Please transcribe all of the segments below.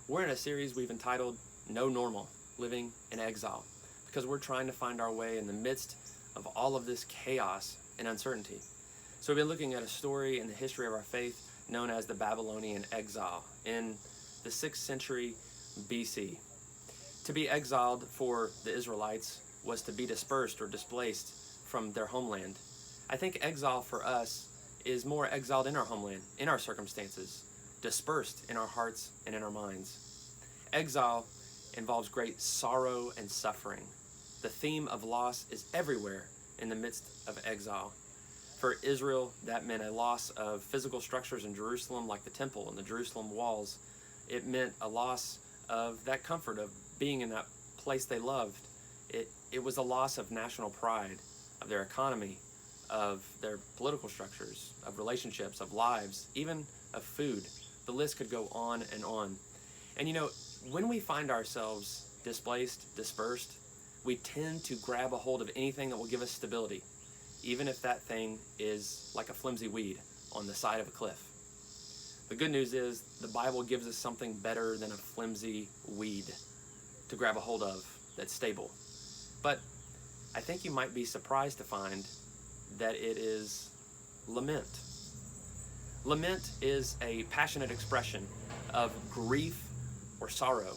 We're in a series we've entitled No Normal, Living in Exile, because we're trying to find our way in the midst of all of this chaos and uncertainty. So we've been looking at a story in the history of our faith known as the Babylonian exile in the 6th century BC. To be exiled for the Israelites was to be dispersed or displaced from their homeland. I think exile for us is more exiled in our homeland, in our circumstances, dispersed in our hearts and in our minds. Exile involves great sorrow and suffering. The theme of loss is everywhere in the midst of exile. For Israel, that meant a loss of physical structures in Jerusalem, like the temple and the Jerusalem walls. It meant a loss of that comfort of being in that place they loved. It was a loss of national pride, of their economy, of their political structures, of relationships, of lives, even of food. The list could go on and on. And when we find ourselves displaced, dispersed, we tend to grab a hold of anything that will give us stability, even if that thing is like a flimsy weed on the side of a cliff. The good news is the Bible gives us something better than a flimsy weed to grab a hold of that's stable. But I think you might be surprised to find that it is lament. Lament is a passionate expression of grief or sorrow.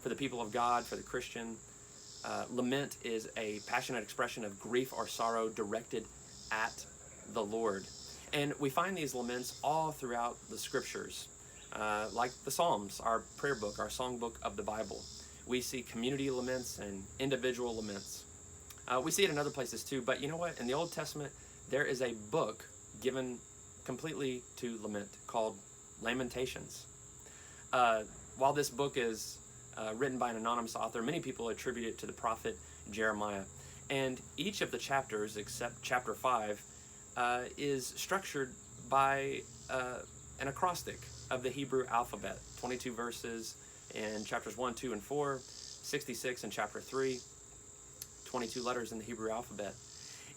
For the people of God, for the Christian, lament is a passionate expression of grief or sorrow directed at the Lord. And we find these laments all throughout the scriptures, like the Psalms, our prayer book, our songbook of the Bible. We see community laments and individual laments. We see it in other places too, but you know what? In the Old Testament, there is a book given completely to lament called Lamentations. While this book is written by an anonymous author, many people attribute it to the prophet Jeremiah. And each of the chapters, except chapter 5, is structured by an acrostic of the Hebrew alphabet. 22 verses in chapters 1, 2, and 4, 66 in chapter 3, 22 letters in the Hebrew alphabet.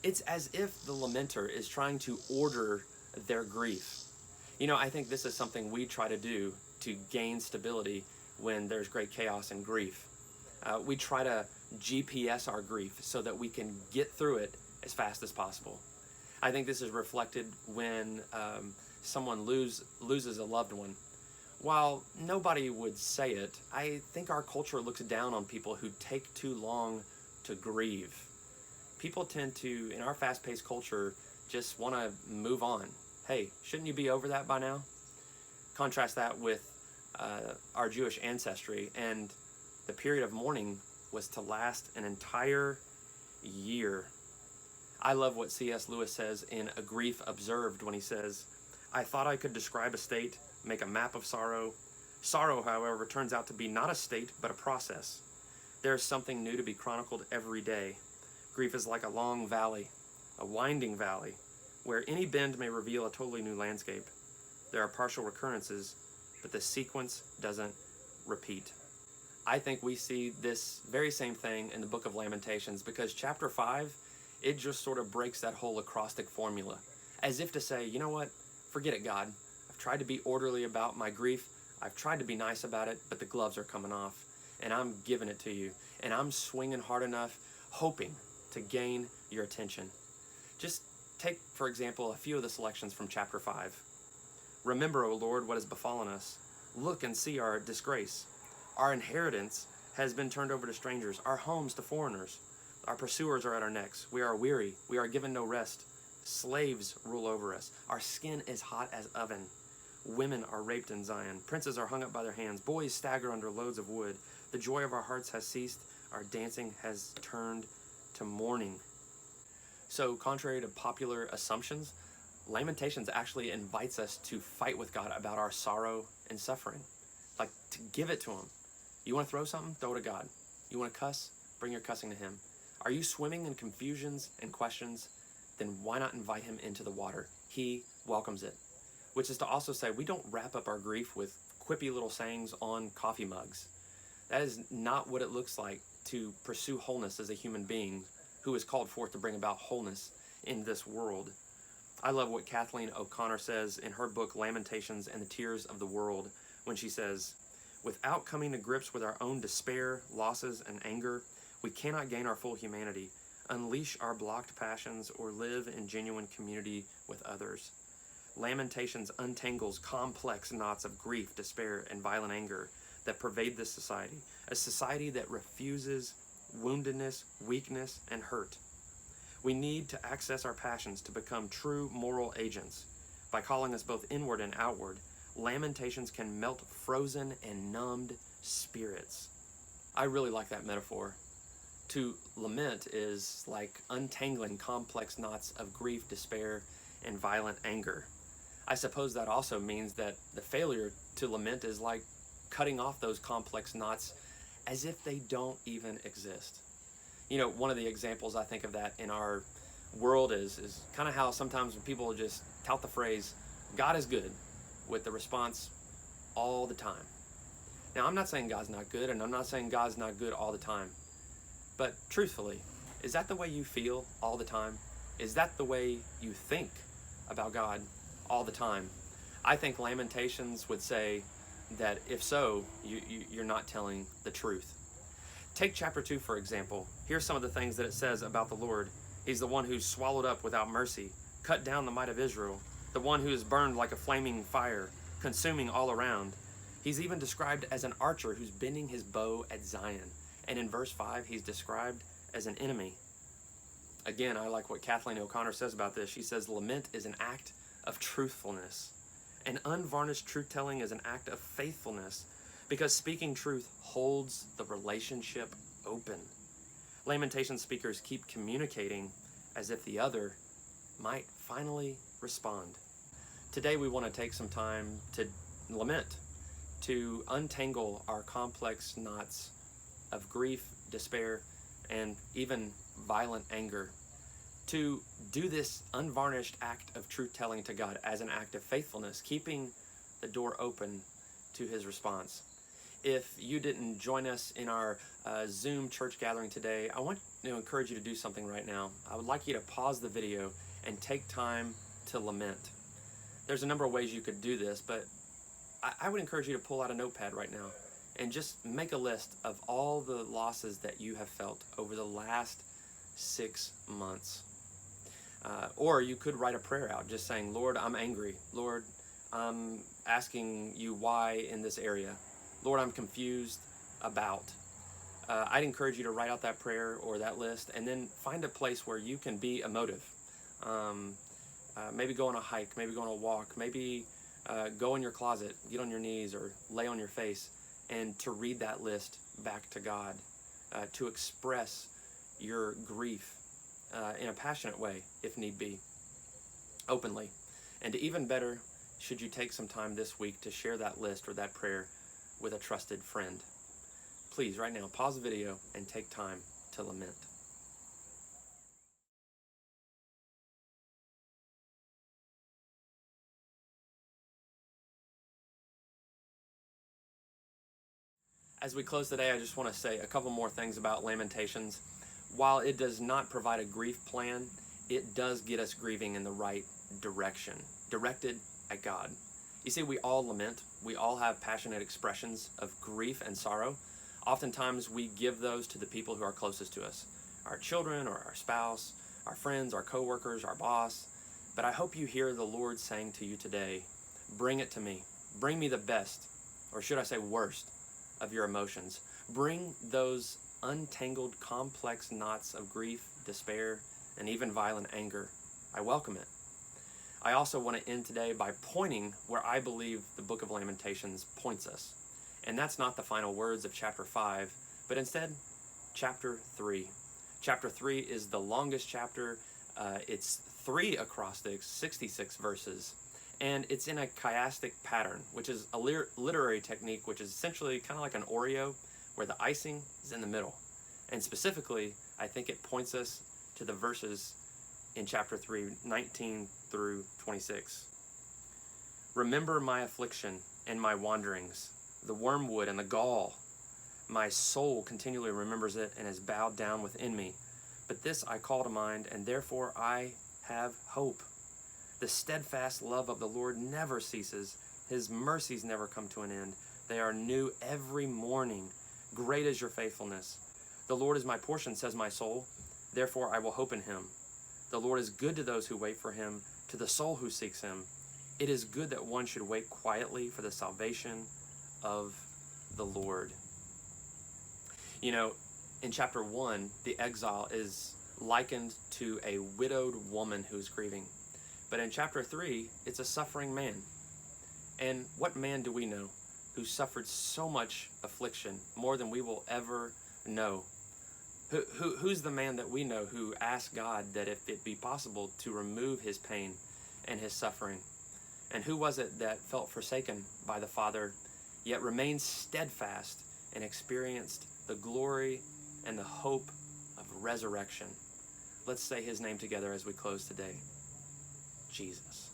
It's as if the lamenter is trying to order their grief. I think this is something we try to do to gain stability when there's great chaos and grief. We try to GPS our grief so that we can get through it as fast as possible. I think this is reflected when someone loses a loved one. While nobody would say it, I think our culture looks down on people who take too long to grieve. People tend to, in our fast-paced culture, just want to move on. Hey, shouldn't you be over that by now? Contrast that with our Jewish ancestry, and the period of mourning was to last an entire year. I love what C.S. Lewis says in A Grief Observed when he says, "I thought I could describe a state, make a map of sorrow. Sorrow, however, turns out to be not a state, but a process. There is something new to be chronicled every day. Grief is like a long valley, a winding valley, where any bend may reveal a totally new landscape. There are partial recurrences, but the sequence doesn't repeat." I think we see this very same thing in the book of Lamentations, because chapter 5, it just sort of breaks that whole acrostic formula, as if to say, you know what, forget it, God. I've tried to be orderly about my grief. I've tried to be nice about it, but the gloves are coming off, and I'm giving it to you, and I'm swinging hard enough, hoping to gain your attention. Just take, for example, a few of the selections from chapter 5. "Remember, O Lord, what has befallen us. Look and see our disgrace. Our inheritance has been turned over to strangers, our homes to foreigners. Our pursuers are at our necks. We are weary. We are given no rest. Slaves rule over us. Our skin is hot as oven. Women are raped in Zion. Princes are hung up by their hands. Boys stagger under loads of wood. The joy of our hearts has ceased. Our dancing has turned to mourning." So, contrary to popular assumptions, Lamentations actually invites us to fight with God about our sorrow and suffering. Like, to give it to Him. You want to throw something? Throw it to God. You want to cuss? Bring your cussing to Him. Are you swimming in confusions and questions? Then why not invite Him into the water? He welcomes it. Which is to also say, we don't wrap up our grief with quippy little sayings on coffee mugs. That is not what it looks like to pursue wholeness as a human being who is called forth to bring about wholeness in this world. I love what Kathleen O'Connor says in her book Lamentations and the Tears of the World when she says, Without coming to grips with our own despair, losses, and anger, we cannot gain our full humanity, unleash our blocked passions, or live in genuine community with others. Lamentations untangles complex knots of grief, despair, and violent anger that pervade this society, a society that refuses woundedness, weakness, and hurt. We need to access our passions to become true moral agents. By calling us both inward and outward, Lamentations can melt frozen and numbed spirits. I really like that metaphor. To lament is like untangling complex knots of grief, despair, and violent anger. I suppose that also means that the failure to lament is like cutting off those complex knots as if they don't even exist. You know, one of the examples I think of that in our world is kind of how sometimes when people just tout the phrase, God is good, with the response, all the time. Now, I'm not saying God's not good, and I'm not saying God's not good all the time. But truthfully, is that the way you feel all the time? Is that the way you think about God all the time? I think Lamentations would say that if so, you're not telling the truth. Take chapter 2, for example. Here's some of the things that it says about the Lord. He's the one who's swallowed up without mercy, cut down the might of Israel, the one who is burned like a flaming fire, consuming all around. He's even described as an archer who's bending his bow at Zion. And in verse 5, he's described as an enemy. Again, I like what Kathleen O'Connor says about this. She says, lament is an act of truthfulness. And unvarnished truth-telling is an act of faithfulness, because speaking truth holds the relationship open. Lamentation speakers keep communicating as if the other might finally respond. Today we want to take some time to lament, to untangle our complex knots of grief, despair, and even violent anger, to do this unvarnished act of truth-telling to God as an act of faithfulness, keeping the door open to his response. If you didn't join us in our Zoom church gathering today, I want to encourage you to do something right now. I would like you to pause the video and take time to lament. There's a number of ways you could do this, but I would encourage you to pull out a notepad right now and just make a list of all the losses that you have felt over the last 6 months. Or you could write a prayer out just saying, Lord, I'm angry. Lord, I'm asking you why in this area. Lord, I'm confused about. I'd encourage you to write out that prayer or that list and then find a place where you can be emotive. Maybe go on a hike, maybe go on a walk, maybe go in your closet, get on your knees or lay on your face and to read that list back to God, to express your grief in a passionate way, if need be, openly. And even better, should you take some time this week to share that list or that prayer with a trusted friend. Please, right now, pause the video and take time to lament. As we close today, I just want to say a couple more things about Lamentations. While it does not provide a grief plan, it does get us grieving in the right direction, directed at God. You see, we all lament. We all have passionate expressions of grief and sorrow. Oftentimes, we give those to the people who are closest to us, our children or our spouse, our friends, our coworkers, our boss. But I hope you hear the Lord saying to you today, bring it to me. Bring me the best, or should I say worst, of your emotions. Bring those untangled, complex knots of grief, despair, and even violent anger. I welcome it. I also want to end today by pointing where I believe the book of Lamentations points us. And that's not the final words of chapter 5, but instead, chapter 3. Chapter 3 is the longest chapter. It's 3 acrostics, 66 verses. And it's in a chiastic pattern, which is a literary technique, which is essentially kind of like an Oreo, where the icing is in the middle. And specifically, I think it points us to the verses in chapter 3, 19 through 26. Remember my affliction and my wanderings, the wormwood and the gall. My soul continually remembers it and is bowed down within me. But this I call to mind, and therefore I have hope. The steadfast love of the Lord never ceases. His mercies never come to an end. They are new every morning. Great is your faithfulness. The Lord is my portion, says my soul. Therefore I will hope in him. The Lord is good to those who wait for him, to the soul who seeks him. It is good that one should wait quietly for the salvation of the Lord. You know, in chapter 1, the exile is likened to a widowed woman who's grieving. But in chapter 3, it's a suffering man. And what man do we know who suffered so much affliction, more than we will ever know? Who's the man that we know who asked God that if it be possible to remove his pain and his suffering? And who was it that felt forsaken by the Father, yet remained steadfast and experienced the glory and the hope of resurrection? Let's say his name together as we close today. Jesus.